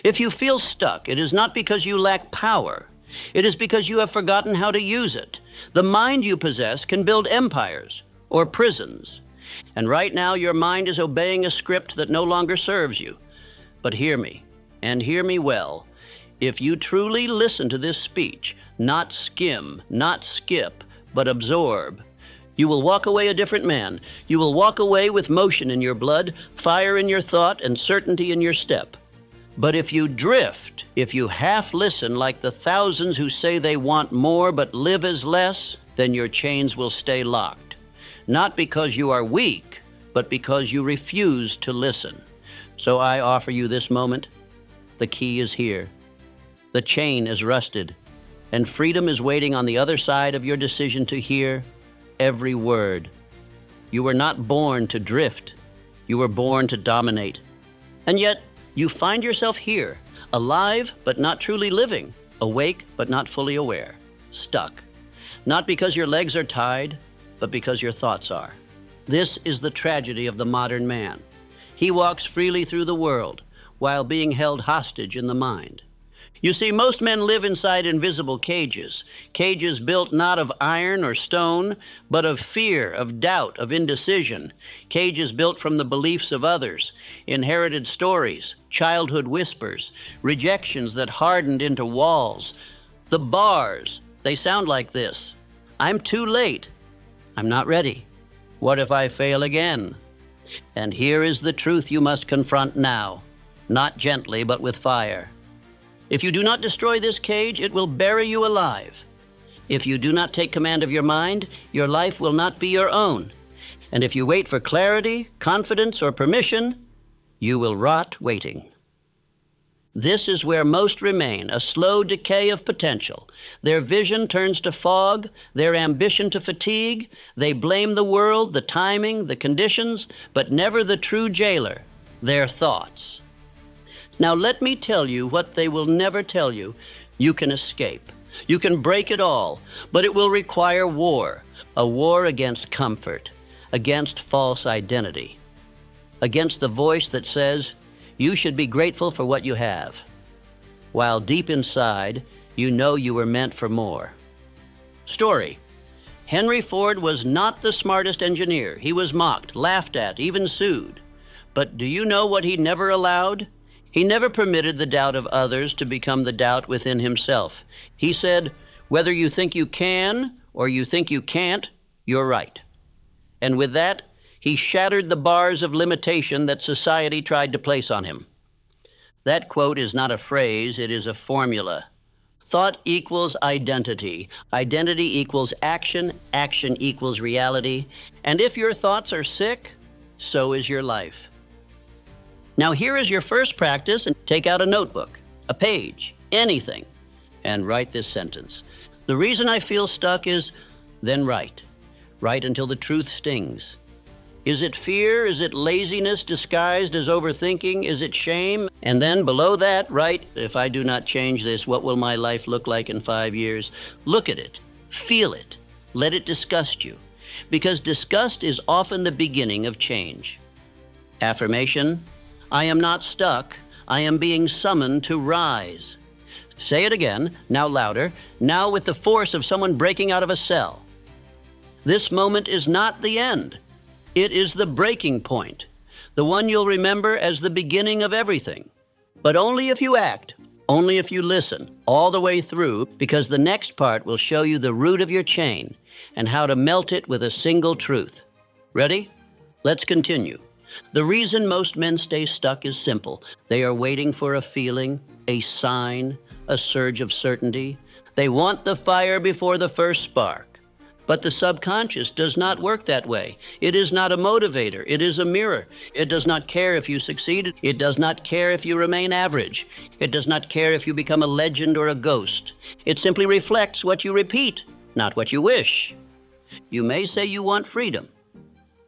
If you feel stuck, it is not because you lack power. It is because you have forgotten how to use it. The mind you possess can build empires or prisons. And right now your mind is obeying a script that no longer serves you. But hear me, and hear me well. If you truly listen to this speech, not skim, not skip, but absorb, you will walk away a different man. You will walk away with motion in your blood, fire in your thought, and certainty in your step. But if you drift, if you half listen like the thousands who say they want more but live as less, then your chains will stay locked. Not because you are weak, but because you refuse to listen. So I offer you this moment. The key is here. The chain is rusted, and freedom is waiting on the other side of your decision to hear every word. You were not born to drift. You were born to dominate. And yet, you find yourself here, alive but not truly living, awake but not fully aware, stuck. Not because your legs are tied, but because your thoughts are. This is the tragedy of the modern man. He walks freely through the world while being held hostage in the mind. You see, most men live inside invisible cages, cages built not of iron or stone, but of fear, of doubt, of indecision, cages built from the beliefs of others, inherited stories, childhood whispers, rejections that hardened into walls. The bars, they sound like this: I'm too late. I'm not ready. What if I fail again? And here is the truth you must confront now, not gently, but with fire. If you do not destroy this cage, it will bury you alive. If you do not take command of your mind, your life will not be your own. And if you wait for clarity, confidence, or permission, you will rot waiting. This is where most remain, a slow decay of potential. Their vision turns to fog, their ambition to fatigue. They blame the world, the timing, the conditions, but never the true jailer, their thoughts. Now let me tell you what they will never tell you. You can escape. You can break it all, but it will require war, a war against comfort, against false identity, against the voice that says, you should be grateful for what you have, while deep inside, you know you were meant for more. Story. Henry Ford was not the smartest engineer. He was mocked, laughed at, even sued. But do you know what he never allowed? He never permitted the doubt of others to become the doubt within himself. He said, whether you think you can or you think you can't, you're right. And with that, he shattered the bars of limitation that society tried to place on him. That quote is not a phrase, it is a formula. Thought equals identity. Identity equals action. Action equals reality. And if your thoughts are sick, so is your life. Now here is your first practice, and take out a notebook, a page, anything, and write this sentence. The reason I feel stuck is, then write. Write until the truth stings. Is it fear? Is it laziness disguised as overthinking? Is it shame? And then below that, write, if I do not change this, what will my life look like in 5 years? Look at it. Feel it. Let it disgust you. Because disgust is often the beginning of change. Affirmation. I am not stuck. I am being summoned to rise. Say it again, now louder, now with the force of someone breaking out of a cell. This moment is not the end. It is the breaking point, the one you'll remember as the beginning of everything. But only if you act, only if you listen all the way through, because the next part will show you the root of your chain and how to melt it with a single truth. Ready? Let's continue. The reason most men stay stuck is simple. They are waiting for a feeling, a sign, a surge of certainty. They want the fire before the first spark. But the subconscious does not work that way. It is not a motivator. It is a mirror. It does not care if you succeed. It does not care if you remain average. It does not care if you become a legend or a ghost. It simply reflects what you repeat, not what you wish. You may say you want freedom,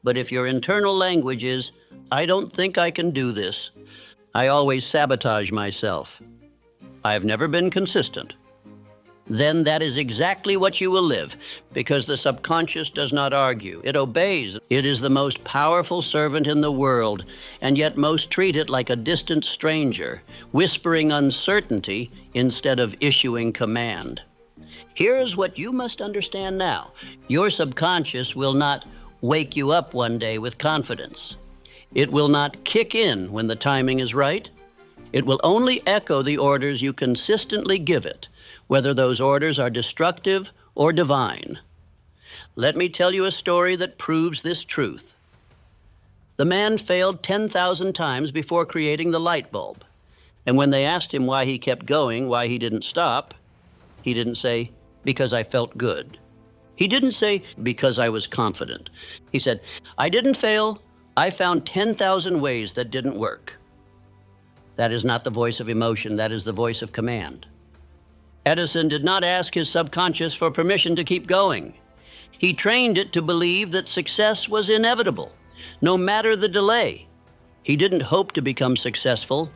but if your internal language is, I don't think I can do this, I always sabotage myself, I've never been consistent, then that is exactly what you will live, because the subconscious does not argue. It obeys. It is the most powerful servant in the world, and yet most treat it like a distant stranger, whispering uncertainty instead of issuing command. Here's what you must understand now. Your subconscious will not wake you up one day with confidence. It will not kick in when the timing is right. It will only echo the orders you consistently give it, whether those orders are destructive or divine. Let me tell you a story that proves this truth. The man failed 10,000 times before creating the light bulb. And when they asked him why he kept going, why he didn't stop, he didn't say, "Because I felt good." He didn't say, "Because I was confident." He said, "I didn't fail. I found 10,000 ways that didn't work." That is not the voice of emotion. That is the voice of command. Edison did not ask his subconscious for permission to keep going. He trained it to believe that success was inevitable, no matter the delay. He didn't hope to become successful.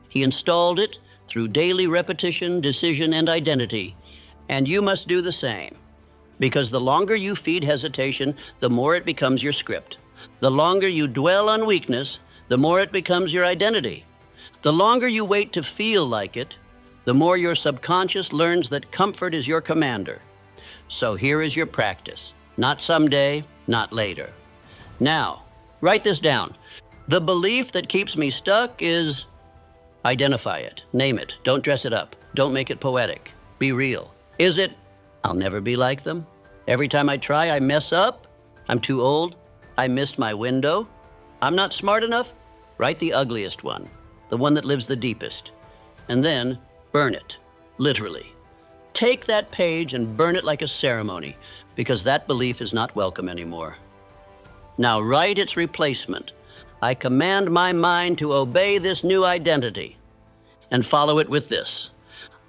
He installed it through daily repetition, decision, and identity. And you must do the same, because the longer you feed hesitation, the more it becomes your script. The longer you dwell on weakness, the more it becomes your identity. The longer you wait to feel like it, the more your subconscious learns that comfort is your commander. So here is your practice. Not someday, not later. Now, write this down. The belief that keeps me stuck is... Identify it. Name it. Don't dress it up. Don't make it poetic. Be real. Is it, "I'll never be like them. Every time I try, I mess up. I'm too old. I missed my window. I'm not smart enough"? Write the ugliest one, the one that lives the deepest. And then burn it, literally. Take that page and burn it like a ceremony, because that belief is not welcome anymore. Now write its replacement. I command my mind to obey this new identity. And follow it with this.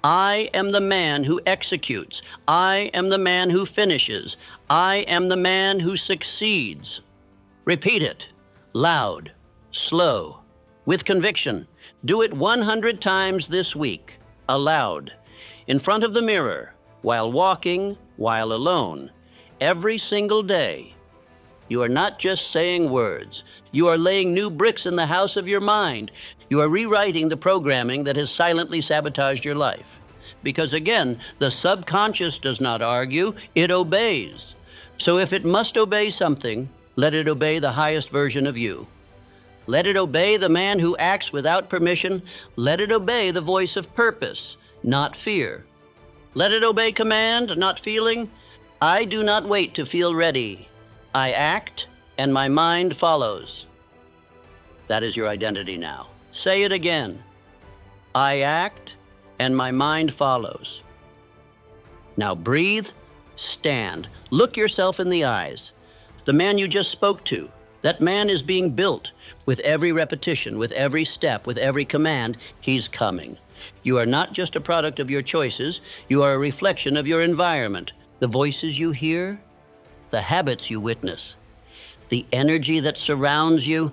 I am the man who executes. I am the man who finishes. I am the man who succeeds. Repeat it, loud, slow, with conviction. Do it 100 times this week, aloud, in front of the mirror, while walking, while alone, every single day. You are not just saying words. You are laying new bricks in the house of your mind. You are rewriting the programming that has silently sabotaged your life. Because again, the subconscious does not argue, it obeys. So if it must obey something, let it obey the highest version of you. Let it obey the man who acts without permission. Let it obey the voice of purpose, not fear. Let it obey command, not feeling. I do not wait to feel ready. I act, and my mind follows. That is your identity now. Say it again. I act, and my mind follows. Now breathe, stand, look yourself in the eyes. The man you just spoke to, that man is being built. With every repetition, with every step, with every command, he's coming. You are not just a product of your choices. You are a reflection of your environment. The voices you hear, the habits you witness, the energy that surrounds you,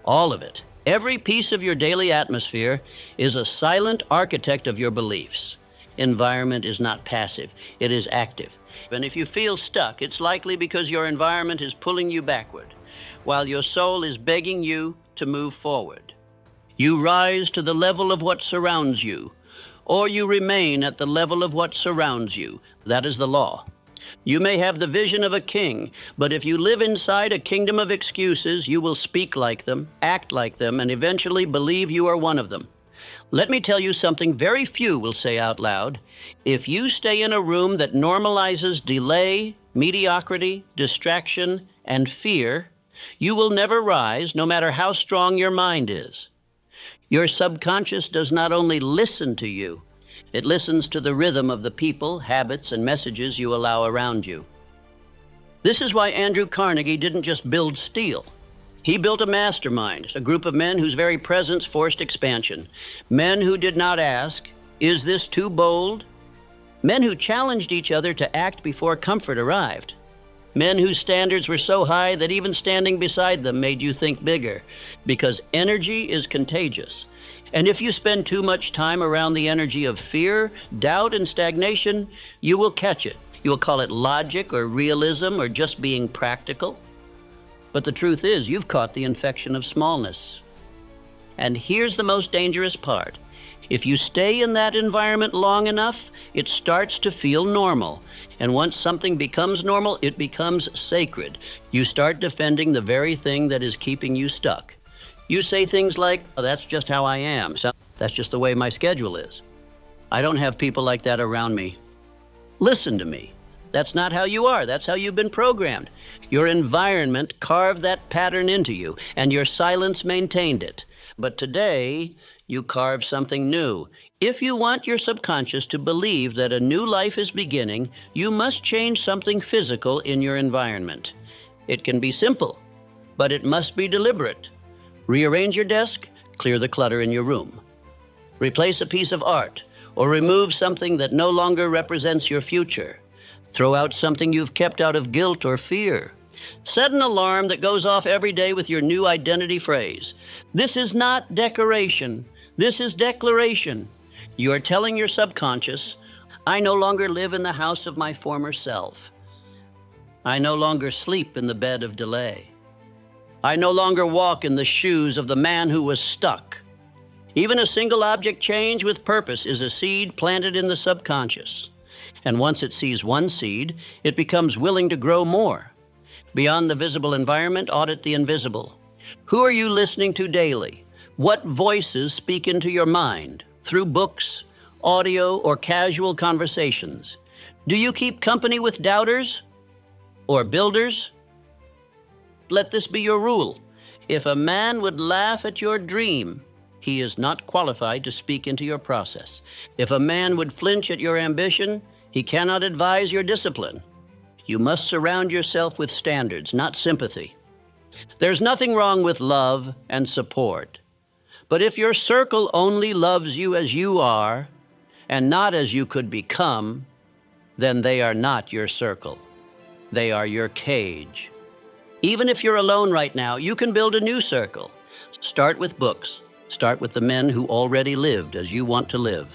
all of it. Every piece of your daily atmosphere is a silent architect of your beliefs. Environment is not passive, it is active. And if you feel stuck, it's likely because your environment is pulling you backward, while your soul is begging you to move forward. You rise to the level of what surrounds you, or you remain at the level of what surrounds you. That is the law. You may have the vision of a king, but if you live inside a kingdom of excuses, you will speak like them, act like them, and eventually believe you are one of them. Let me tell you something very few will say out loud. If you stay in a room that normalizes delay, mediocrity, distraction, and fear, you will never rise, no matter how strong your mind is. Your subconscious does not only listen to you, it listens to the rhythm of the people, habits, and messages you allow around you. This is why Andrew Carnegie didn't just build steel. He built a mastermind, a group of men whose very presence forced expansion. Men who did not ask, "Is this too bold?" Men who challenged each other to act before comfort arrived. Men whose standards were so high that even standing beside them made you think bigger, because energy is contagious. And if you spend too much time around the energy of fear, doubt, and stagnation, you will catch it. You will call it logic or realism or just being practical. But the truth is, you've caught the infection of smallness. And here's the most dangerous part. If you stay in that environment long enough, it starts to feel normal. And once something becomes normal, it becomes sacred. You start defending the very thing that is keeping you stuck. You say things like, oh, that's just how I am. So that's just the way my schedule is. I don't have people like that around me. Listen to me. That's not how you are. That's how you've been programmed. Your environment carved that pattern into you, and your silence maintained it. But today, you carve something new. If you want your subconscious to believe that a new life is beginning, you must change something physical in your environment. It can be simple, but it must be deliberate. Rearrange your desk, clear the clutter in your room. Replace a piece of art, or remove something that no longer represents your future. Throw out something you've kept out of guilt or fear. Set an alarm that goes off every day with your new identity phrase. This is not decoration. This is declaration. You are telling your subconscious, I no longer live in the house of my former self. I no longer sleep in the bed of delay. I no longer walk in the shoes of the man who was stuck. Even a single object change with purpose is a seed planted in the subconscious. And once it sees one seed, it becomes willing to grow more. Beyond the visible environment, audit the invisible. Who are you listening to daily? What voices speak into your mind through books, audio, or casual conversations? Do you keep company with doubters or builders? Let this be your rule. If a man would laugh at your dream, he is not qualified to speak into your process. If a man would flinch at your ambition, he cannot advise your discipline. You must surround yourself with standards, not sympathy. There's nothing wrong with love and support. But if your circle only loves you as you are and not as you could become, then they are not your circle. They are your cage. Even if you're alone right now, you can build a new circle. Start with books. Start with the men who already lived as you want to live.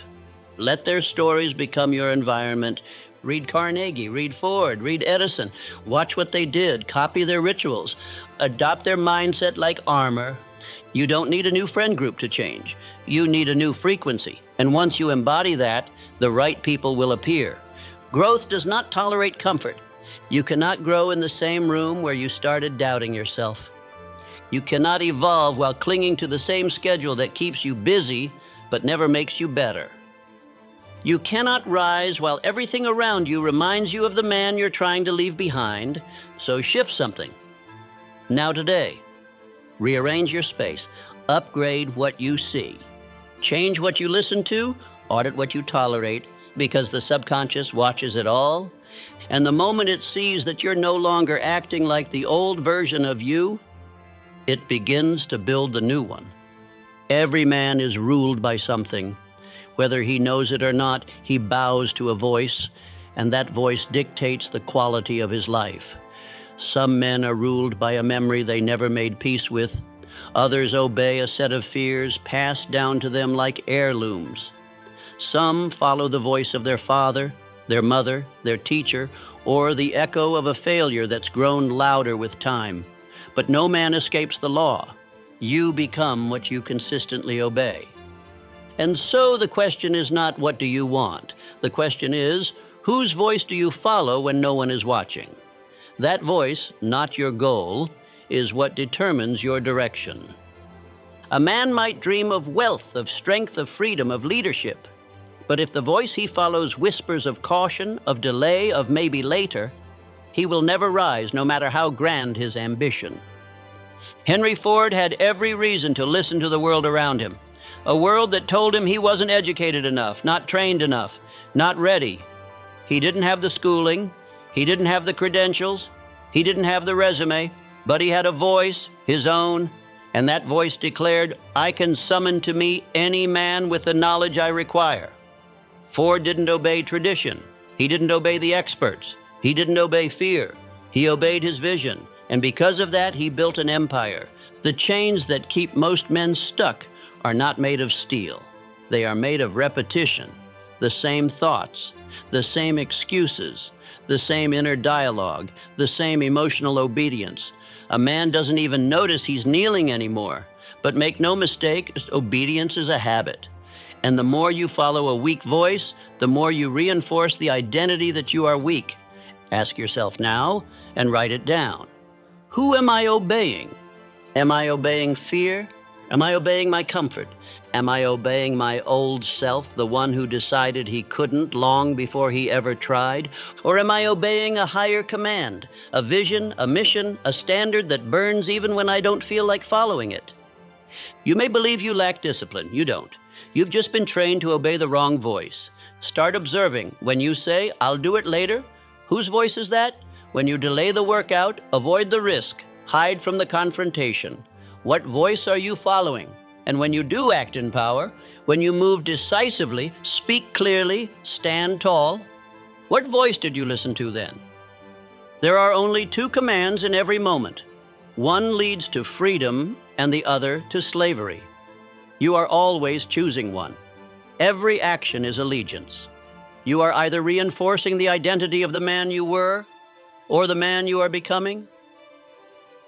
Let their stories become your environment. Read Carnegie, read Ford, read Edison. Watch what they did, copy their rituals, adopt their mindset like armor. You don't need a new friend group to change. You need a new frequency. And once you embody that, the right people will appear. Growth does not tolerate comfort. You cannot grow in the same room where you started doubting yourself. You cannot evolve while clinging to the same schedule that keeps you busy but never makes you better. You cannot rise while everything around you reminds you of the man you're trying to leave behind, so shift something. Now today, rearrange your space, upgrade what you see. Change what you listen to, audit what you tolerate, because the subconscious watches it all. And the moment it sees that you're no longer acting like the old version of you, it begins to build the new one. Every man is ruled by something. Whether he knows it or not, he bows to a voice, and that voice dictates the quality of his life. Some men are ruled by a memory they never made peace with. Others obey a set of fears passed down to them like heirlooms. Some follow the voice of their father, their mother, their teacher, or the echo of a failure that's grown louder with time. But no man escapes the law. You become what you consistently obey. And so the question is not, what do you want? The question is, whose voice do you follow when no one is watching? That voice, not your goal, is what determines your direction. A man might dream of wealth, of strength, of freedom, of leadership. But if the voice he follows whispers of caution, of delay, of maybe later, he will never rise, no matter how grand his ambition. Henry Ford had every reason to listen to the world around him. A world that told him he wasn't educated enough, not trained enough, not ready. He didn't have the schooling, he didn't have the credentials, he didn't have the resume, but he had a voice, his own, and that voice declared, I can summon to me any man with the knowledge I require. Ford didn't obey tradition. He didn't obey the experts. He didn't obey fear. He obeyed his vision, and because of that, he built an empire. The chains that keep most men stuck are not made of steel. They are made of repetition, the same thoughts, the same excuses, the same inner dialogue, the same emotional obedience. A man doesn't even notice he's kneeling anymore. But make no mistake, obedience is a habit. And the more you follow a weak voice, the more you reinforce the identity that you are weak. Ask yourself now and write it down. Who am I obeying? Am I obeying fear? Am I obeying my comfort? Am I obeying my old self, the one who decided he couldn't long before he ever tried? Or am I obeying a higher command, a vision, a mission, a standard that burns even when I don't feel like following it? You may believe you lack discipline. You don't. You've just been trained to obey the wrong voice. Start observing. When you say, "I'll do it later," whose voice is that? When you delay the workout, avoid the risk, hide from the confrontation. What voice are you following? And when you do act in power, when you move decisively, speak clearly, stand tall, what voice did you listen to then? There are only two commands in every moment. One leads to freedom and the other to slavery. You are always choosing one. Every action is allegiance. You are either reinforcing the identity of the man you were or the man you are becoming.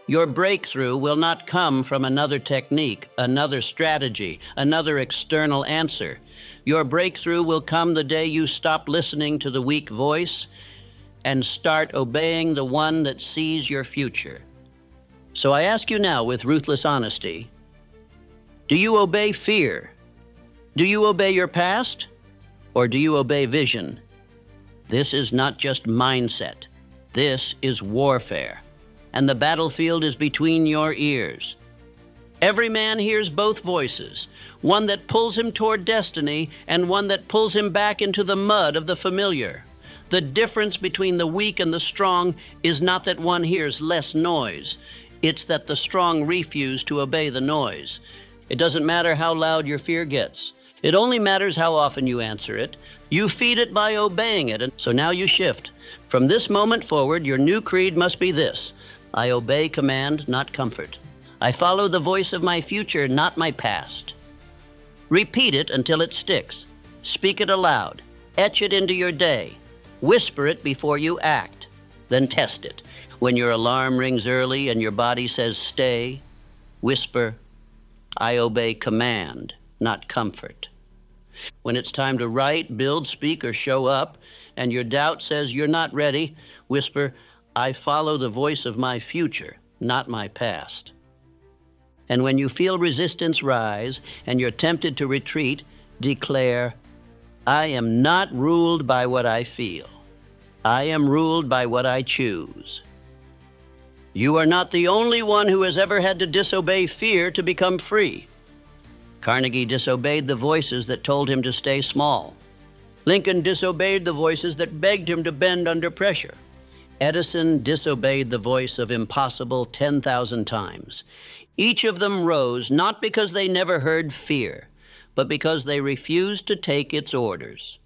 Your breakthrough will not come from another technique, another strategy, another external answer. Your breakthrough will come the day you stop listening to the weak voice and start obeying the one that sees your future. So I ask you now with ruthless honesty, do you obey fear? Do you obey your past? Or do you obey vision? This is not just mindset. This is warfare. And the battlefield is between your ears. Every man hears both voices, one that pulls him toward destiny and one that pulls him back into the mud of the familiar. The difference between the weak and the strong is not that one hears less noise. It's that the strong refuse to obey the noise. It doesn't matter how loud your fear gets. It only matters how often you answer it. You feed it by obeying it. And so now you shift. From this moment forward, your new creed must be this: I obey command, not comfort. I follow the voice of my future, not my past. Repeat it until it sticks. Speak it aloud. Etch it into your day. Whisper it before you act. Then test it. When your alarm rings early and your body says stay, whisper, I obey command, not comfort. When it's time to write, build, speak, or show up, and your doubt says you're not ready, whisper, I follow the voice of my future, not my past. And when you feel resistance rise and you're tempted to retreat, declare, I am not ruled by what I feel. I am ruled by what I choose. You are not the only one who has ever had to disobey fear to become free. Carnegie disobeyed the voices that told him to stay small. Lincoln disobeyed the voices that begged him to bend under pressure. Edison disobeyed the voice of impossible 10,000 times. Each of them rose not because they never heard fear, but because they refused to take its orders.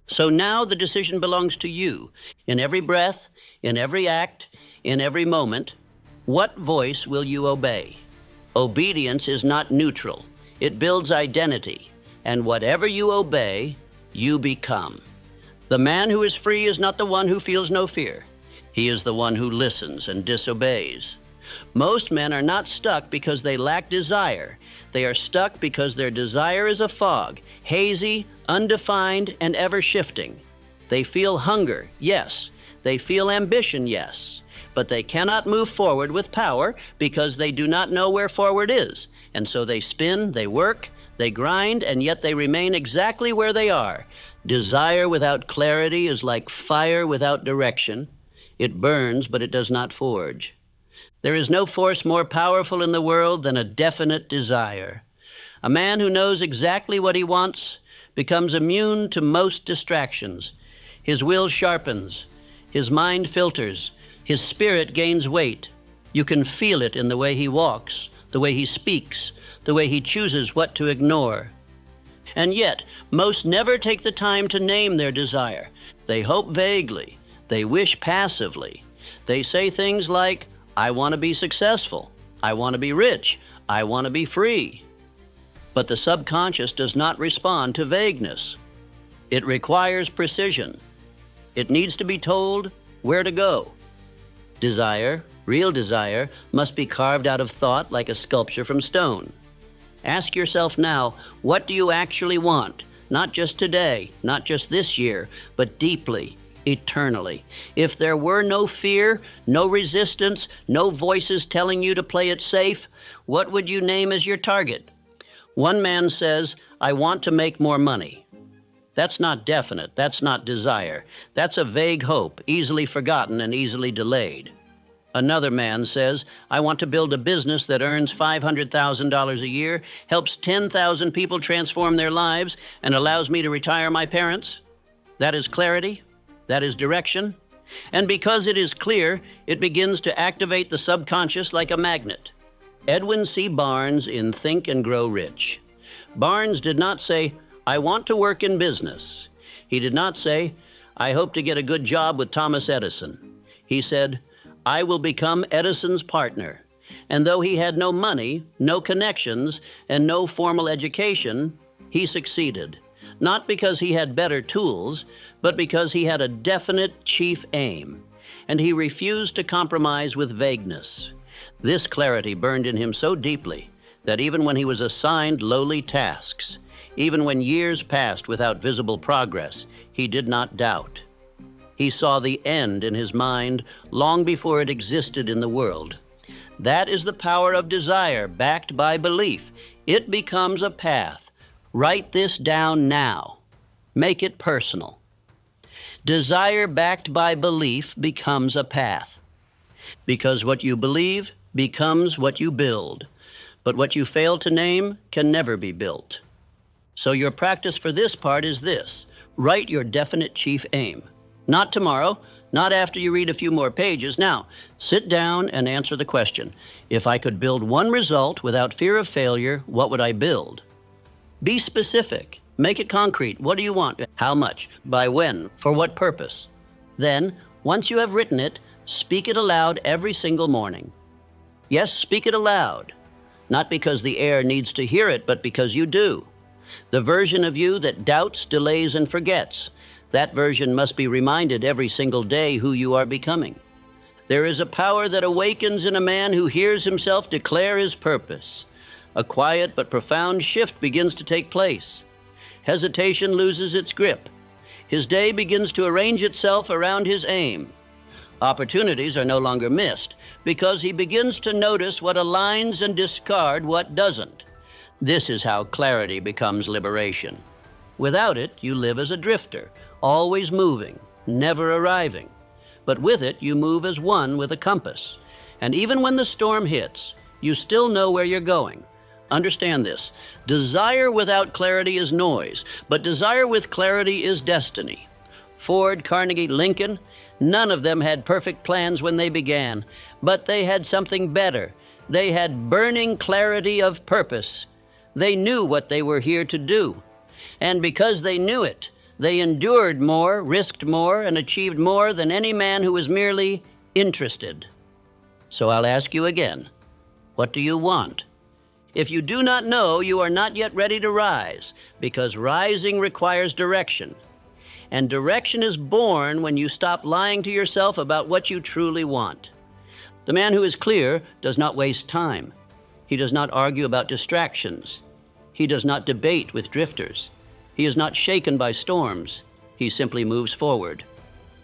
So now the decision belongs to you. In every breath, in every act, in every moment, what voice will you obey? Obedience is not neutral. It builds identity, and whatever you obey, you become. The man who is free is not the one who feels no fear. He is the one who listens and disobeys. Most men are not stuck because they lack desire. They are stuck because their desire is a fog, hazy, undefined, and ever-shifting. They feel hunger, yes. They feel ambition, yes. But they cannot move forward with power because they do not know where forward is. And so they spin, they work, they grind, and yet they remain exactly where they are. Desire without clarity is like fire without direction. It burns, but it does not forge. There is no force more powerful in the world than a definite desire. A man who knows exactly what he wants becomes immune to most distractions. His will sharpens, his mind filters, his spirit gains weight. You can feel it in the way he walks, the way he speaks, the way he chooses what to ignore. And yet, most never take the time to name their desire. They hope vaguely. They wish passively. They say things like, I want to be successful. I want to be rich. I want to be free. But the subconscious does not respond to vagueness. It requires precision. It needs to be told where to go. Desire, real desire, must be carved out of thought like a sculpture from stone. Ask yourself now, what do you actually want? Not just today, not just this year, but deeply, eternally. If there were no fear, no resistance, no voices telling you to play it safe, what would you name as your target? One man says, I want to make more money. That's not definite. That's not desire. That's a vague hope, easily forgotten and easily delayed. Another man says, I want to build a business that earns $500,000 a year, helps 10,000 people transform their lives, and allows me to retire my parents. That is clarity. That is direction. And because it is clear, it begins to activate the subconscious like a magnet. Edwin C. Barnes in Think and Grow Rich. Barnes did not say, I want to work in business. He did not say, I hope to get a good job with Thomas Edison. He said, I will become Edison's partner. And though he had no money, no connections, and no formal education, he succeeded. Not because he had better tools, but because he had a definite chief aim. And he refused to compromise with vagueness. This clarity burned in him so deeply that even when he was assigned lowly tasks, even when years passed without visible progress, he did not doubt. He saw the end in his mind long before it existed in the world. That is the power of desire backed by belief. It becomes a path. Write this down now. Make it personal. Desire backed by belief becomes a path. Because what you believe becomes what you build. But what you fail to name can never be built. So your practice for this part is this. Write your definite chief aim. Not tomorrow, not after you read a few more pages. Now, sit down and answer the question. If I could build one result without fear of failure, what would I build? Be specific. Make it concrete. What do you want? How much? By when? For what purpose? Then, once you have written it, speak it aloud every single morning. Yes, speak it aloud. Not because the air needs to hear it, but because you do. The version of you that doubts, delays, and forgets. That version must be reminded every single day who you are becoming. There is a power that awakens in a man who hears himself declare his purpose. A quiet but profound shift begins to take place. Hesitation loses its grip. His day begins to arrange itself around his aim. Opportunities are no longer missed because he begins to notice what aligns and discard what doesn't. This is how clarity becomes liberation. Without it, you live as a drifter, always moving, never arriving. But with it, you move as one with a compass. And even when the storm hits, you still know where you're going. Understand this. Desire without clarity is noise, but desire with clarity is destiny. Ford, Carnegie, Lincoln, none of them had perfect plans when they began, but they had something better. They had burning clarity of purpose. They knew what they were here to do. And because they knew it, they endured more, risked more, and achieved more than any man who was merely interested. So I'll ask you again, what do you want? If you do not know, you are not yet ready to rise, because rising requires direction. And direction is born when you stop lying to yourself about what you truly want. The man who is clear does not waste time. He does not argue about distractions. He does not debate with drifters. He is not shaken by storms. He simply moves forward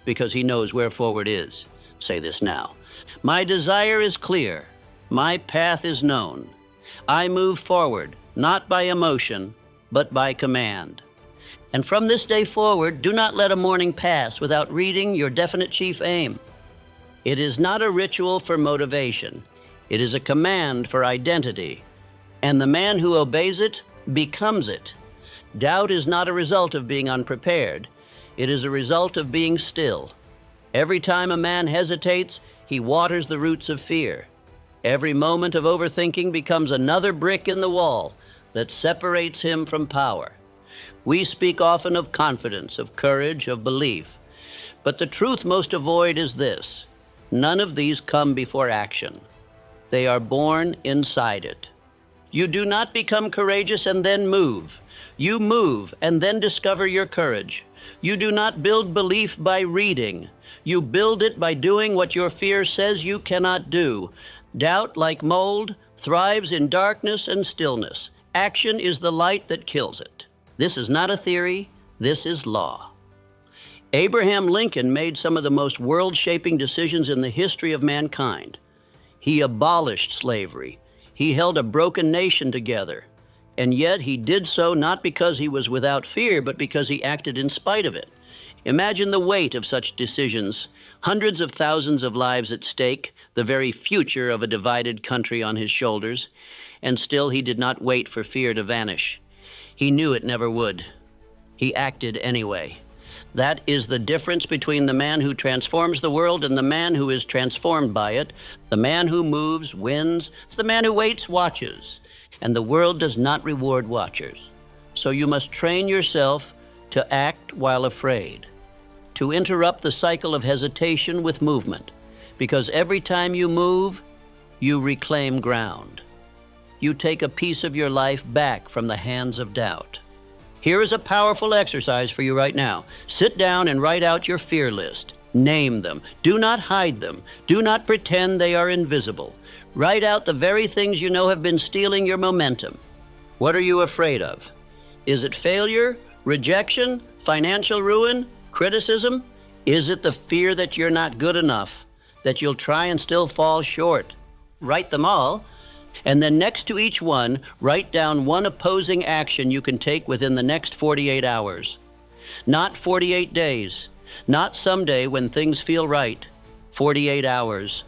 because he knows where forward is. Say this now. My desire is clear. My path is known. I move forward, not by emotion, but by command. And from this day forward, do not let a morning pass without reading your definite chief aim. It is not a ritual for motivation. It is a command for identity. And the man who obeys it becomes it. Doubt is not a result of being unprepared. It is a result of being still. Every time a man hesitates, he waters the roots of fear. Every moment of overthinking becomes another brick in the wall that separates him from power. We speak often of confidence, of courage, of belief. But the truth most avoid is this. None of these come before action. They are born inside it. You do not become courageous and then move. You move and then discover your courage. You do not build belief by reading. You build it by doing what your fear says you cannot do. Doubt, like mold, thrives in darkness and stillness. Action is the light that kills it. This is not a theory. This is law. Abraham Lincoln made some of the most world-shaping decisions in the history of mankind. He abolished slavery. He held a broken nation together. And yet he did so not because he was without fear, but because he acted in spite of it. Imagine the weight of such decisions, hundreds of thousands of lives at stake, the very future of a divided country on his shoulders, and still he did not wait for fear to vanish. He knew it never would. He acted anyway. That is the difference between the man who transforms the world and the man who is transformed by it. The man who moves wins. It's the man who waits watches. And the world does not reward watchers. So you must train yourself to act while afraid, to interrupt the cycle of hesitation with movement, because every time you move, you reclaim ground. You take a piece of your life back from the hands of doubt. Here is a powerful exercise for you right now. Sit down and write out your fear list. Name them. Do not hide them. Do not pretend they are invisible. Write out the very things you know have been stealing your momentum. What are you afraid of? Is it failure, rejection, financial ruin, criticism? Is it the fear that you're not good enough, that you'll try and still fall short? Write them all, and then next to each one, write down one opposing action you can take within the next 48 hours. Not 48 days, not someday when things feel right. 48 hours.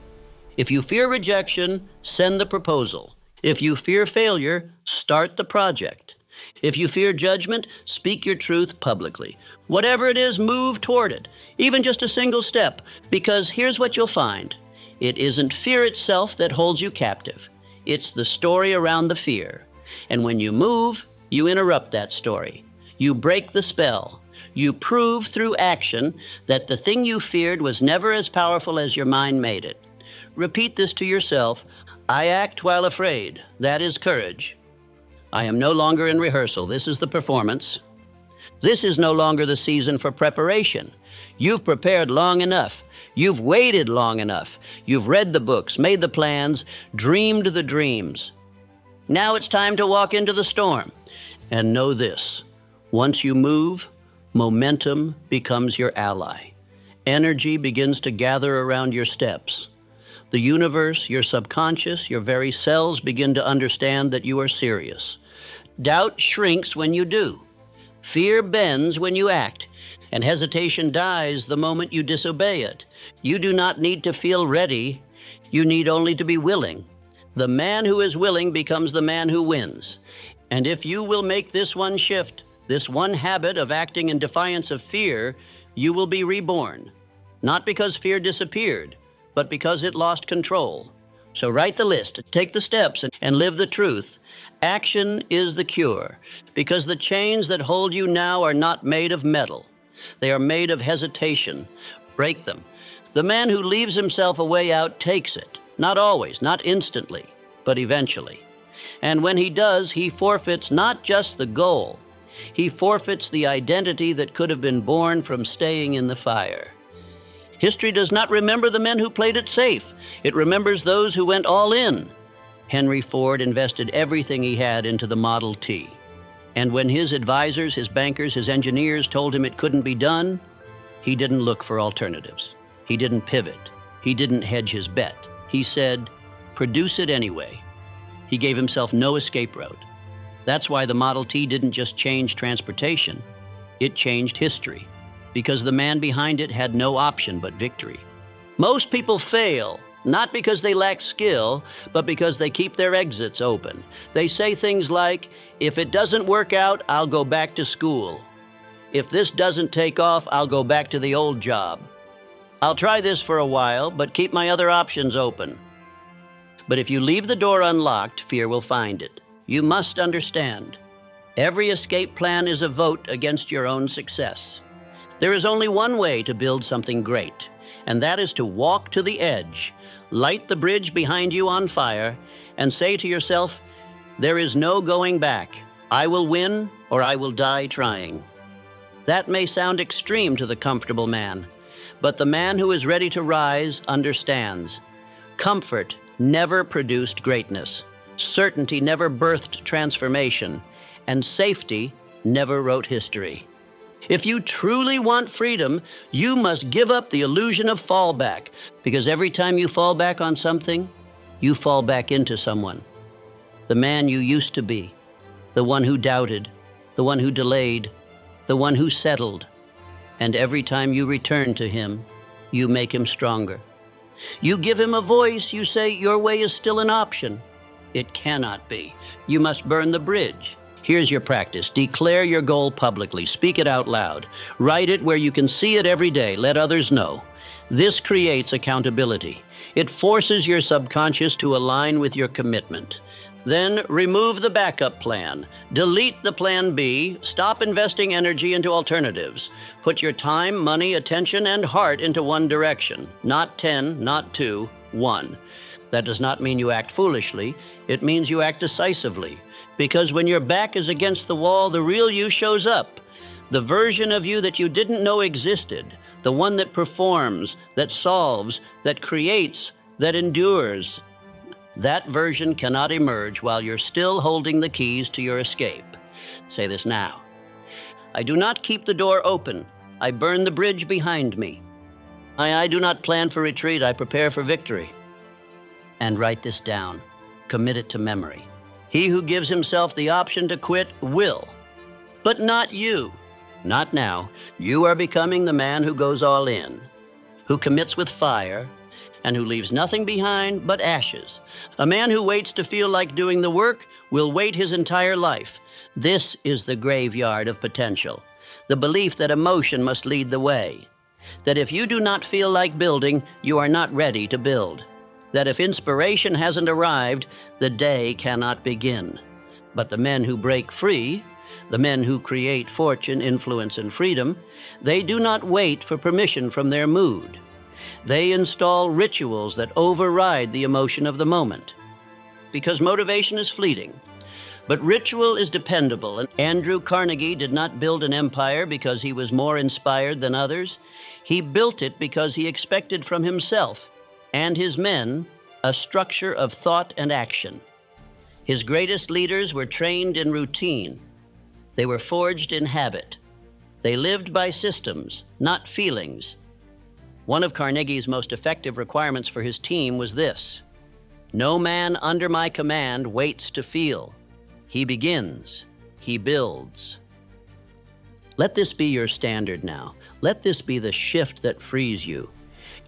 If you fear rejection, send the proposal. If you fear failure, start the project. If you fear judgment, speak your truth publicly. Whatever it is, move toward it, even just a single step, because here's what you'll find. It isn't fear itself that holds you captive. It's the story around the fear. And when you move, you interrupt that story. You break the spell. You prove through action that the thing you feared was never as powerful as your mind made it. Repeat this to yourself. I act while afraid. That is courage. I am no longer in rehearsal. This is the performance. This is no longer the season for preparation. You've prepared long enough. You've waited long enough. You've read the books, made the plans, dreamed the dreams. Now it's time to walk into the storm. And know this, once you move, momentum becomes your ally. Energy begins to gather around your steps. The universe, your subconscious, your very cells begin to understand that you are serious. Doubt shrinks when you do. Fear bends when you act, and hesitation dies the moment you disobey it. You do not need to feel ready. You need only to be willing. The man who is willing becomes the man who wins. And if you will make this one shift, this one habit of acting in defiance of fear, you will be reborn. Not because fear disappeared, but because it lost control. So write the list, take the steps, and live the truth. Action is the cure, because the chains that hold you now are not made of metal. They are made of hesitation. Break them. The man who leaves himself a way out takes it. Not always, not instantly, but eventually. And when he does, he forfeits not just the goal. He forfeits the identity that could have been born from staying in the fire. History does not remember the men who played it safe. It remembers those who went all in. Henry Ford invested everything he had into the Model T. And when his advisors, his bankers, his engineers told him it couldn't be done, he didn't look for alternatives. He didn't pivot. He didn't hedge his bet. He said, produce it anyway. He gave himself no escape route. That's why the Model T didn't just change transportation. It changed history, because the man behind it had no option but victory. Most people fail, not because they lack skill, but because they keep their exits open. They say things like, if it doesn't work out, I'll go back to school. If this doesn't take off, I'll go back to the old job. I'll try this for a while, but keep my other options open. But if you leave the door unlocked, fear will find it. You must understand, every escape plan is a vote against your own success. There is only one way to build something great, and that is to walk to the edge, light the bridge behind you on fire, and say to yourself, There is no going back. I will win or I will die trying. That may sound extreme to the comfortable man, but the man who is ready to rise understands. Comfort never produced greatness. Certainty never birthed transformation, and safety never wrote history. If you truly want freedom, you must give up the illusion of fallback, because every time you fall back on something, you fall back into someone. The man you used to be, the one who doubted, the one who delayed, the one who settled. And every time you return to him, you make him stronger. You give him a voice, you say your way is still an option. It cannot be. You must burn the bridge. Here's your practice. Declare your goal publicly. Speak it out loud. Write it where you can see it every day. Let others know. This creates accountability. It forces your subconscious to align with your commitment. Then remove the backup plan. Delete the plan B. Stop investing energy into alternatives. Put your time, money, attention, and heart into one direction. Not 10, not 2, 1. That does not mean you act foolishly. It means you act decisively. Because when your back is against the wall, the real you shows up. The version of you that you didn't know existed. The one that performs, that solves, that creates, that endures. That version cannot emerge while you're still holding the keys to your escape. Say this now. I do not keep the door open. I burn the bridge behind me. I do not plan for retreat. I prepare for victory. And write this down. Commit it to memory. He who gives himself the option to quit will. But not you. Not now. You are becoming the man who goes all in, who commits with fire, and who leaves nothing behind but ashes. A man who waits to feel like doing the work will wait his entire life. This is the graveyard of potential. The belief that emotion must lead the way. That if you do not feel like building, you are not ready to build. That if inspiration hasn't arrived, the day cannot begin. But the men who break free, the men who create fortune, influence, and freedom, they do not wait for permission from their mood. They install rituals that override the emotion of the moment. Because motivation is fleeting, but ritual is dependable. And Andrew Carnegie did not build an empire because he was more inspired than others. He built it because he expected from himself and his men a structure of thought and action. His greatest leaders were trained in routine. They were forged in habit. They lived by systems, not feelings. One of Carnegie's most effective requirements for his team was this: no man under my command waits to feel. He begins. He builds. Let this be your standard now. Let this be the shift that frees you.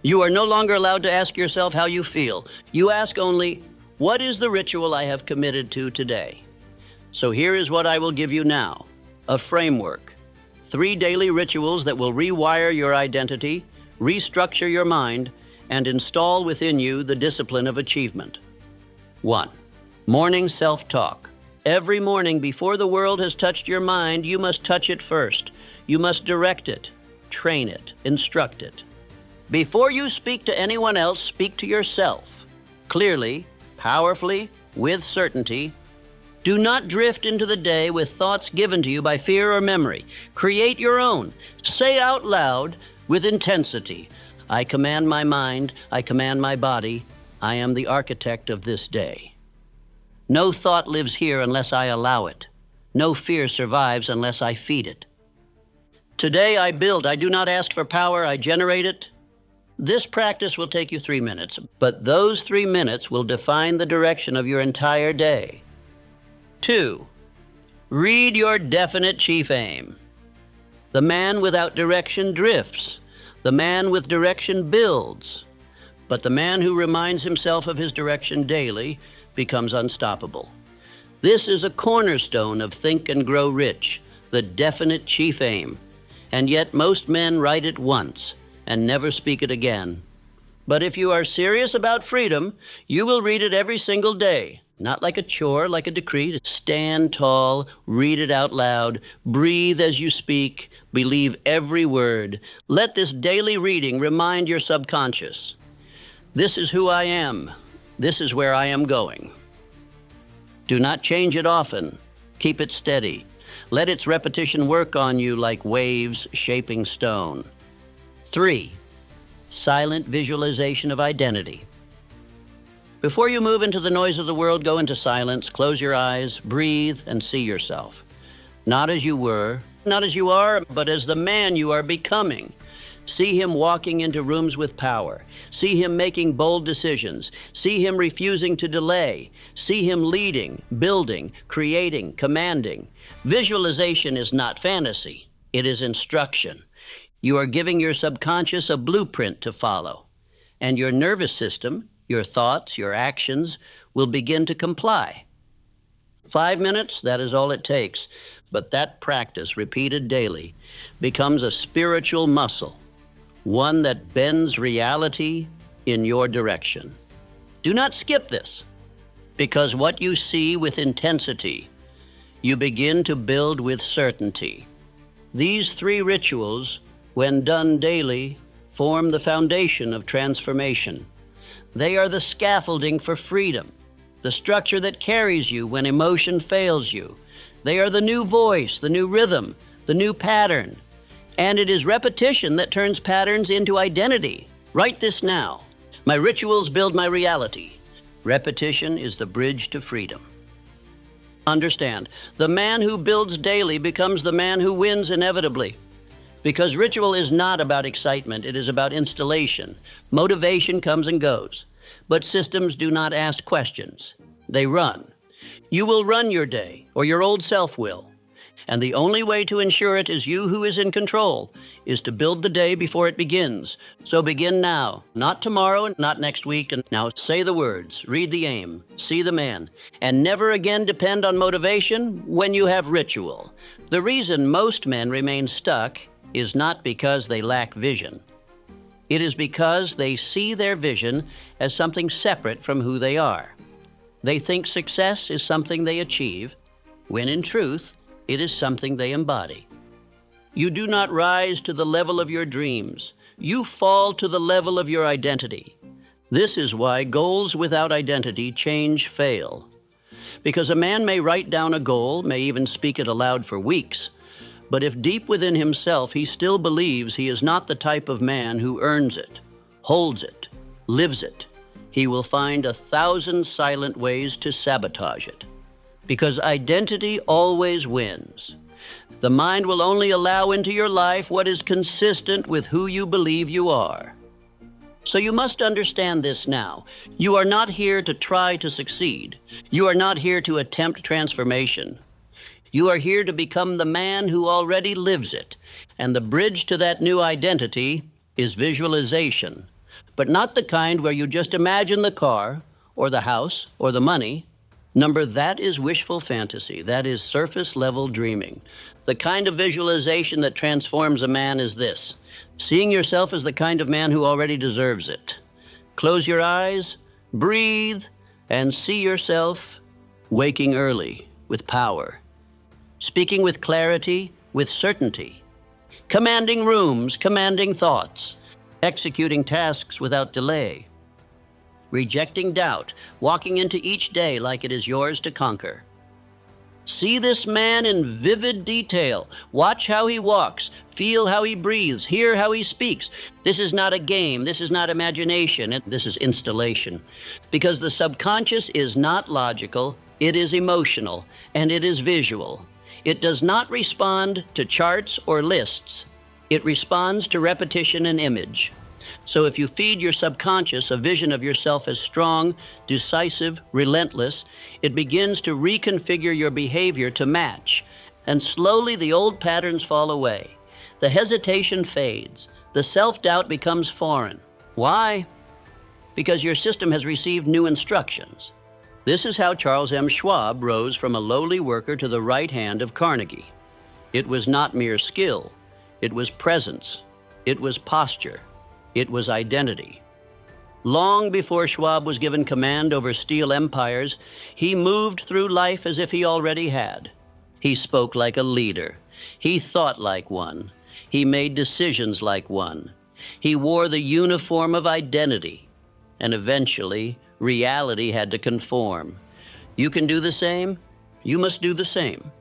You are no longer allowed to ask yourself how you feel. You ask only, what is the ritual I have committed to today? So here is what I will give you now: a framework. 3 daily rituals that will rewire your identity, restructure your mind, and install within you the discipline of achievement. 1. Morning self-talk. Every morning before the world has touched your mind, you must touch it first. You must direct it, train it, instruct it. Before you speak to anyone else, speak to yourself. Clearly, powerfully, with certainty. Do not drift into the day with thoughts given to you by fear or memory. Create your own. Say out loud with intensity, I command my mind, I command my body, I am the architect of this day. No thought lives here unless I allow it. No fear survives unless I feed it. Today I build. I do not ask for power. I generate it. This practice will take you 3 minutes, but those 3 minutes will define the direction of your entire day. 2. Read your definite chief aim. The man without direction drifts. The man with direction builds. But the man who reminds himself of his direction daily becomes unstoppable. This is a cornerstone of Think and Grow Rich, the definite chief aim. And yet most men write it once and never speak it again. But if you are serious about freedom, you will read it every single day. Not like a chore, like a decree. Stand tall, read it out loud, breathe as you speak, believe every word. Let this daily reading remind your subconscious. This is who I am. This is where I am going. Do not change it often. Keep it steady. Let its repetition work on you like waves shaping stone. 3. Silent visualization of identity. Before you move into the noise of the world, go into silence, close your eyes, breathe, and see yourself. Not as you were, not as you are, but as the man you are becoming. See him walking into rooms with power. See him making bold decisions. See him refusing to delay. See him leading, building, creating, commanding. Visualization is not fantasy. It is instruction. You are giving your subconscious a blueprint to follow. And your nervous system, your thoughts, your actions, will begin to comply. 5 minutes, that is all it takes. But that practice, repeated daily, becomes a spiritual muscle, one that bends reality in your direction. Do not skip this, because what you see with intensity, you begin to build with certainty. These 3 rituals, when done daily, form the foundation of transformation. They are the scaffolding for freedom, the structure that carries you when emotion fails you. They are the new voice, the new rhythm, the new pattern. And it is repetition that turns patterns into identity. Write this now. My rituals build my reality. Repetition is the bridge to freedom. Understand, the man who builds daily becomes the man who wins inevitably. Because ritual is not about excitement, it is about installation. Motivation comes and goes. But systems do not ask questions. They run. You will run your day, or your old self will. And the only way to ensure it is you who is in control, is to build the day before it begins. So begin now, not tomorrow, not next week. And now say the words, read the aim, see the man, and never again depend on motivation when you have ritual. The reason most men remain stuck is not because they lack vision. It is because they see their vision as something separate from who they are. They think success is something they achieve, when in truth, it is something they embody. You do not rise to the level of your dreams. You fall to the level of your identity. This is why goals without identity change fail. Because a man may write down a goal, may even speak it aloud for weeks, but if deep within himself he still believes he is not the type of man who earns it, holds it, lives it, he will find 1,000 silent ways to sabotage it. Because identity always wins. The mind will only allow into your life what is consistent with who you believe you are. So you must understand this now. You are not here to try to succeed. You are not here to attempt transformation. You are here to become the man who already lives it. And the bridge to that new identity is visualization. But not the kind where you just imagine the car, or the house, or the money. That is wishful fantasy. That is surface-level dreaming. The kind of visualization that transforms a man is this: seeing yourself as the kind of man who already deserves it. Close your eyes, breathe, and see yourself waking early with power, speaking with clarity, with certainty, commanding rooms, commanding thoughts, executing tasks without delay, rejecting doubt, walking into each day like it is yours to conquer. See this man in vivid detail. Watch how he walks, feel how he breathes, hear how he speaks. This is not a game, this is not imagination, this is installation. Because the subconscious is not logical, it is emotional, and it is visual. It does not respond to charts or lists. It responds to repetition and image. So if you feed your subconscious a vision of yourself as strong, decisive, relentless, it begins to reconfigure your behavior to match. And slowly the old patterns fall away. The hesitation fades. The self-doubt becomes foreign. Why? Because your system has received new instructions. This is how Charles M. Schwab rose from a lowly worker to the right hand of Carnegie. It was not mere skill. It was presence. It was posture. It was identity. Long before Schwab was given command over steel empires, he moved through life as if he already had. He spoke like a leader. He thought like one. He made decisions like one. He wore the uniform of identity. And eventually, reality had to conform. You can do the same. You must do the same.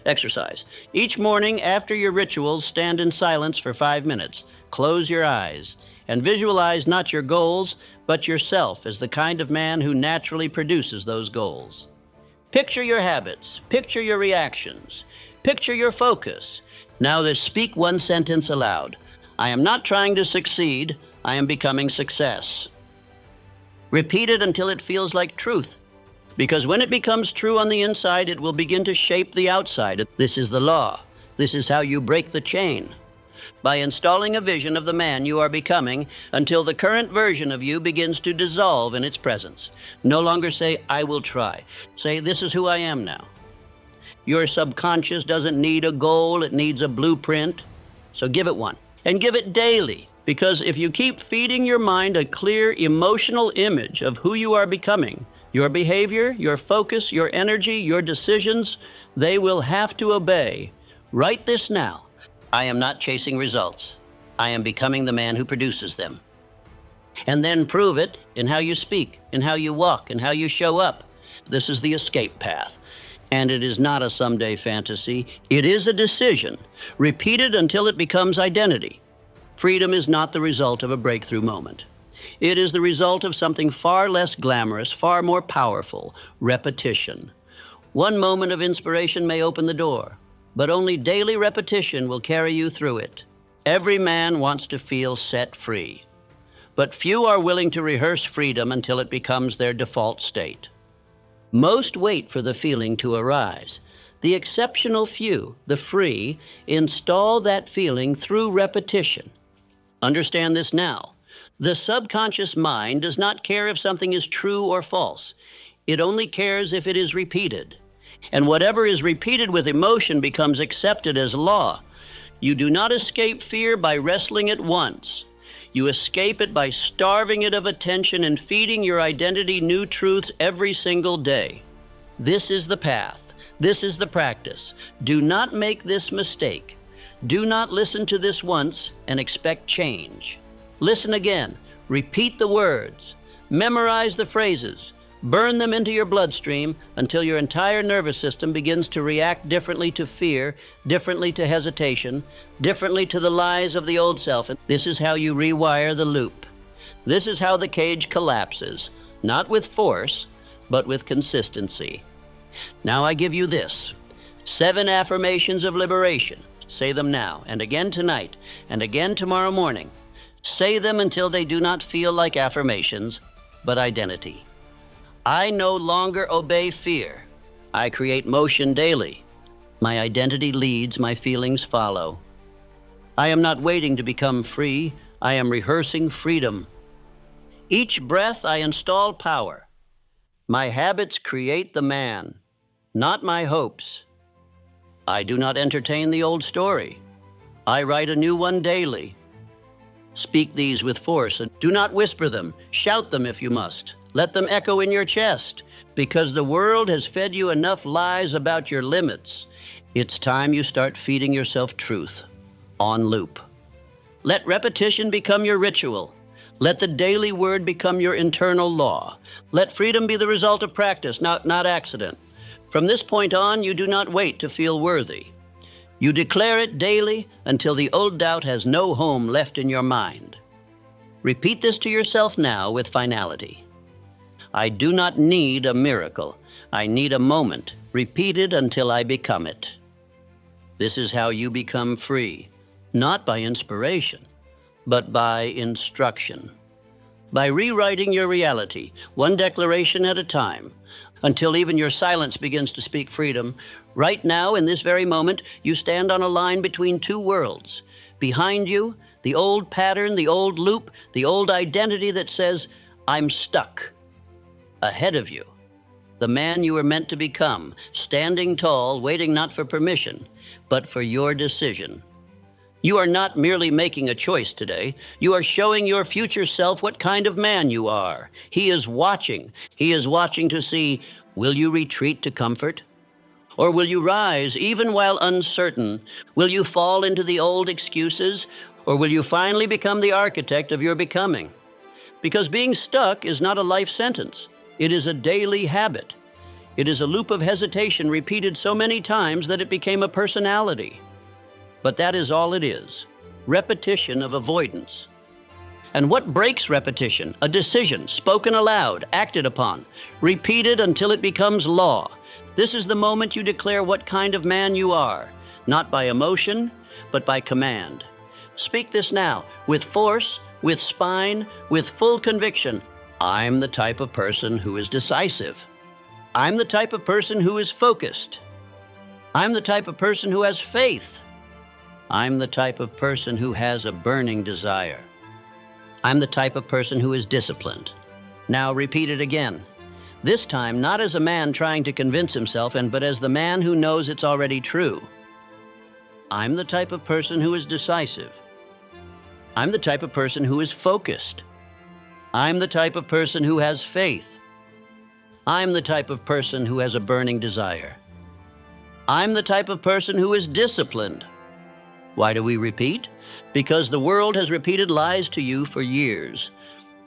Exercise. Each morning after your rituals, stand in silence for 5 minutes. Close your eyes and visualize not your goals, but yourself as the kind of man who naturally produces those goals. Picture your habits. Picture your reactions. Picture your focus. Now just speak one sentence aloud. I am not trying to succeed. I am becoming success. Repeat it until it feels like truth. Because when it becomes true on the inside, it will begin to shape the outside. This is the law. This is how you break the chain. By installing a vision of the man you are becoming until the current version of you begins to dissolve in its presence. No longer say, I will try. Say, this is who I am now. Your subconscious doesn't need a goal, it needs a blueprint. So give it one. And give it daily. Because if you keep feeding your mind a clear emotional image of who you are becoming, your behavior, your focus, your energy, your decisions, they will have to obey. Write this now. I am not chasing results. I am becoming the man who produces them. And then prove it in how you speak, in how you walk, in how you show up. This is the escape path. And it is not a someday fantasy. It is a decision. Repeat it until it becomes identity. Freedom is not the result of a breakthrough moment. It is the result of something far less glamorous, far more powerful, repetition. One moment of inspiration may open the door, but only daily repetition will carry you through it. Every man wants to feel set free, but few are willing to rehearse freedom until it becomes their default state. Most wait for the feeling to arise. The exceptional few, the free, install that feeling through repetition. Understand this now. The subconscious mind does not care if something is true or false. It only cares if it is repeated. And whatever is repeated with emotion becomes accepted as law. You do not escape fear by wrestling it once. You escape it by starving it of attention and feeding your identity new truths every single day. This is the path. This is the practice. Do not make this mistake. Do not listen to this once and expect change. Listen again. Repeat the words. Memorize the phrases. Burn them into your bloodstream until your entire nervous system begins to react differently to fear, differently to hesitation, differently to the lies of the old self. And this is how you rewire the loop. This is how the cage collapses, not with force, but with consistency. Now I give you this. 7 affirmations of liberation. Say them now, and again tonight, and again tomorrow morning. Say them until they do not feel like affirmations, but identity. I no longer obey fear. I create motion daily. My identity leads, my feelings follow. I am not waiting to become free. I am rehearsing freedom. Each breath I install power. My habits create the man, not my hopes. I do not entertain the old story. I write a new one daily. Speak these with force, and do not whisper them. Shout them if you must. Let them echo in your chest, because the world has fed you enough lies about your limits. It's time you start feeding yourself truth, on loop. Let repetition become your ritual. Let the daily word become your internal law. Let freedom be the result of practice, not accident. From this point on, you do not wait to feel worthy. You declare it daily until the old doubt has no home left in your mind. Repeat this to yourself now with finality. I do not need a miracle. I need a moment. Repeat it until I become it. This is how you become free, not by inspiration, but by instruction. By rewriting your reality, one declaration at a time, until even your silence begins to speak freedom. Right now, in this very moment, you stand on a line between two worlds. Behind you, the old pattern, the old loop, the old identity that says, I'm stuck. Ahead of you, the man you were meant to become, standing tall, waiting not for permission, but for your decision. You are not merely making a choice today. You are showing your future self what kind of man you are. He is watching. He is watching to see, will you retreat to comfort? Or will you rise even while uncertain? Will you fall into the old excuses? Or will you finally become the architect of your becoming? Because being stuck is not a life sentence. It is a daily habit. It is a loop of hesitation repeated so many times that it became a personality. But that is all it is, repetition of avoidance. And what breaks repetition? A decision, spoken aloud, acted upon, repeated until it becomes law. This is the moment you declare what kind of man you are, not by emotion, but by command. Speak this now, with force, with spine, with full conviction. I'm the type of person who is decisive. I'm the type of person who is focused. I'm the type of person who has faith. I'm the type of person who has a burning desire. I'm the type of person who is disciplined. Now repeat it again. This time not as a man trying to convince himself, but as the man who knows it's already true. I'm the type of person who is decisive. I'm the type of person who is focused. I'm the type of person who has faith. I'm the type of person who has a burning desire. I'm the type of person who is disciplined. Why do we repeat? Because the world has repeated lies to you for years.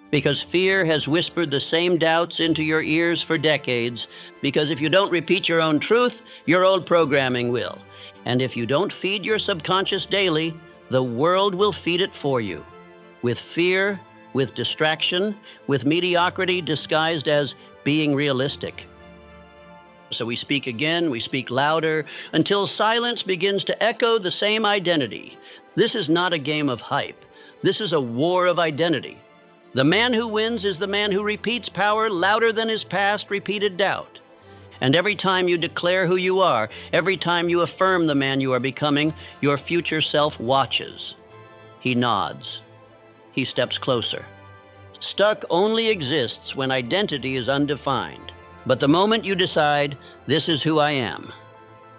Because fear has whispered the same doubts into your ears for decades. Because if you don't repeat your own truth, your old programming will. And if you don't feed your subconscious daily, the world will feed it for you. With fear, with distraction, with mediocrity disguised as being realistic. So we speak again, we speak louder, until silence begins to echo the same identity. This is not a game of hype. This is a war of identity. The man who wins is the man who repeats power louder than his past repeated doubt. And every time you declare who you are, every time you affirm the man you are becoming, your future self watches. He nods. He steps closer. Stuck only exists when identity is undefined. But the moment you decide, this is who I am,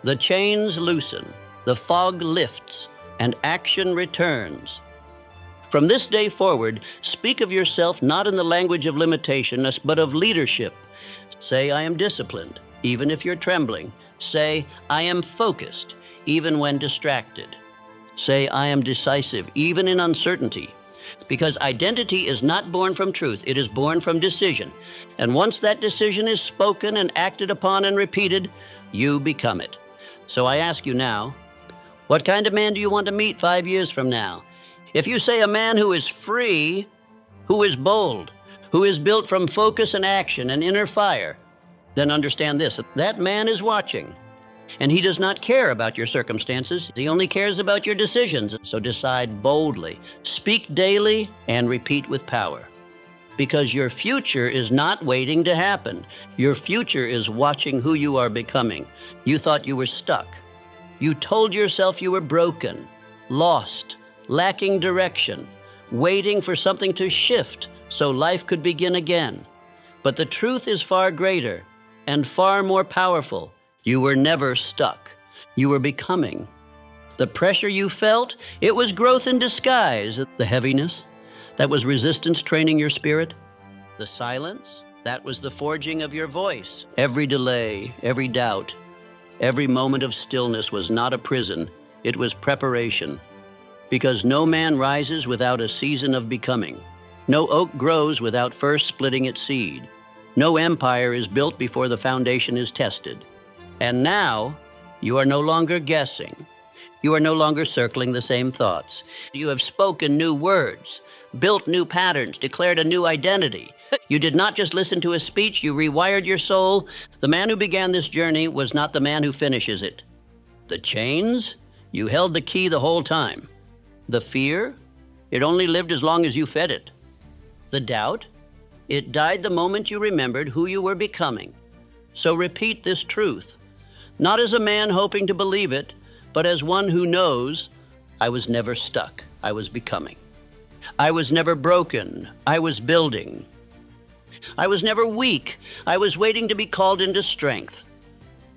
the chains loosen, the fog lifts, and action returns. From this day forward, speak of yourself not in the language of limitation, but of leadership. Say, I am disciplined, even if you're trembling. Say, I am focused, even when distracted. Say, I am decisive, even in uncertainty. Because identity is not born from truth, it is born from decision. And once that decision is spoken and acted upon and repeated, you become it. So I ask you now, what kind of man do you want to meet 5 years from now? If you say a man who is free, who is bold, who is built from focus and action and inner fire, then understand this, that man is watching. And he does not care about your circumstances. He only cares about your decisions. So decide boldly, speak daily, and repeat with power. Because your future is not waiting to happen. Your future is watching who you are becoming. You thought you were stuck. You told yourself you were broken, lost, lacking direction, waiting for something to shift so life could begin again. But the truth is far greater and far more powerful. You were never stuck. You were becoming. The pressure you felt, it was growth in disguise. The heaviness, that was resistance training your spirit. The silence, that was the forging of your voice. Every delay, every doubt, every moment of stillness was not a prison. It was preparation. Because no man rises without a season of becoming. No oak grows without first splitting its seed. No empire is built before the foundation is tested. And now, you are no longer guessing. You are no longer circling the same thoughts. You have spoken new words, built new patterns, declared a new identity. You did not just listen to a speech, you rewired your soul. The man who began this journey was not the man who finishes it. The chains, you held the key the whole time. The fear, it only lived as long as you fed it. The doubt, it died the moment you remembered who you were becoming. So repeat this truth. Not as a man hoping to believe it, but as one who knows, I was never stuck, I was becoming. I was never broken, I was building. I was never weak, I was waiting to be called into strength.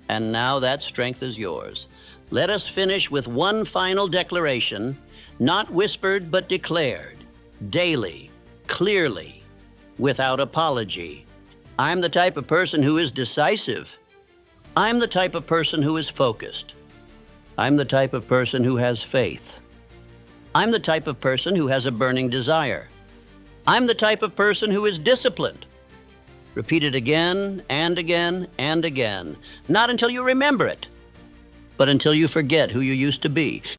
And now that strength is yours. Let us finish with one final declaration, not whispered but declared, daily, clearly, without apology. I'm the type of person who is decisive. I'm the type of person who is focused. I'm the type of person who has faith. I'm the type of person who has a burning desire. I'm the type of person who is disciplined. Repeat it again and again and again. Not until you remember it, but until you forget who you used to be.